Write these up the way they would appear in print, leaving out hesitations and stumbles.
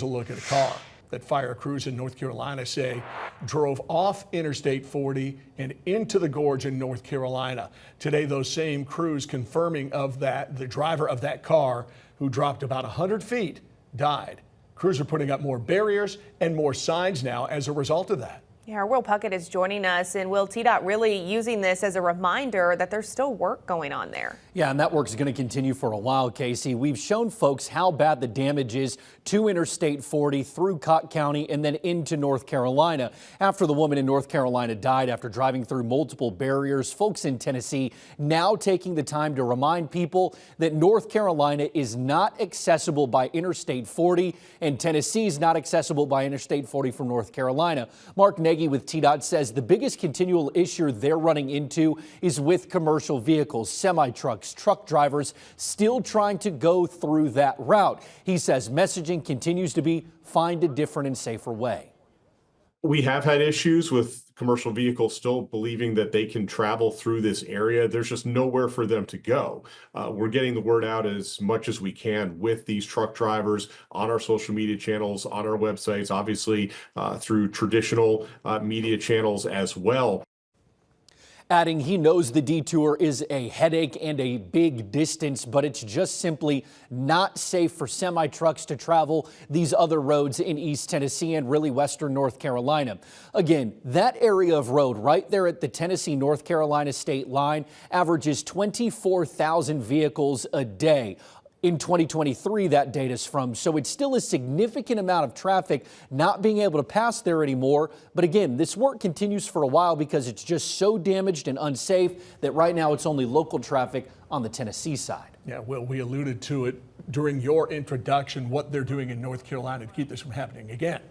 To look at a car that fire crews in North Carolina say drove off Interstate 40 and into the gorge in North Carolina. Today, those same crews confirming the driver of that car, who dropped about 100 feet, died. Crews are putting up more barriers and more signs now as a result of that. Yeah, Will Puckett is joining us, and Will, TDOT really using this as a reminder that there's still work going on there. Yeah, and that work is going to continue for a while, Casey. We've shown folks how bad the damage is to Interstate 40 through Cott County and then into North Carolina. After the woman in North Carolina died after driving through multiple barriers, folks in Tennessee now taking the time to remind people that North Carolina is not accessible by Interstate 40 and Tennessee is not accessible by Interstate 40 from North Carolina. Mark Nagy with TDOT says the biggest continual issue they're running into is with commercial vehicles, semi-trucks, truck drivers still trying to go through that route. He says messaging continues to be find a different and safer way. We have had issues with commercial vehicles still believing that they can travel through this area. There's just nowhere for them to go. We're getting the word out as much as we can with these truck drivers on our social media channels, on our websites, obviously through traditional media channels as well. Adding he knows the detour is a headache and a big distance, but it's just simply not safe for semi-trucks to travel these other roads in East Tennessee and really western North Carolina. Again, that area of road right there at the Tennessee-North Carolina state line averages 24,000 vehicles a day. In 2023, that data's from, so it's still a significant amount of traffic not being able to pass there anymore. But again, this work continues for a while because it's just so damaged and unsafe that right now it's only local traffic on the Tennessee side. Yeah, well, we alluded to it during your introduction, what they're doing in North Carolina to keep this from happening again.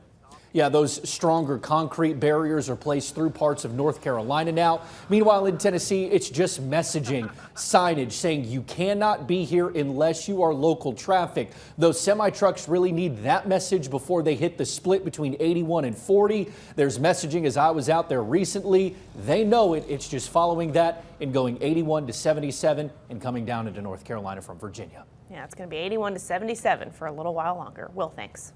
Yeah, those stronger concrete barriers are placed through parts of North Carolina now. Meanwhile, in Tennessee, it's just messaging, signage saying you cannot be here unless you are local traffic. Those semi-trucks really need that message before they hit the split between 81 and 40. There's messaging as I was out there recently. They know it. It's just following that and going 81 to 77 and coming down into North Carolina from Virginia. Yeah, it's going to be 81 to 77 for a little while longer. Will, thanks.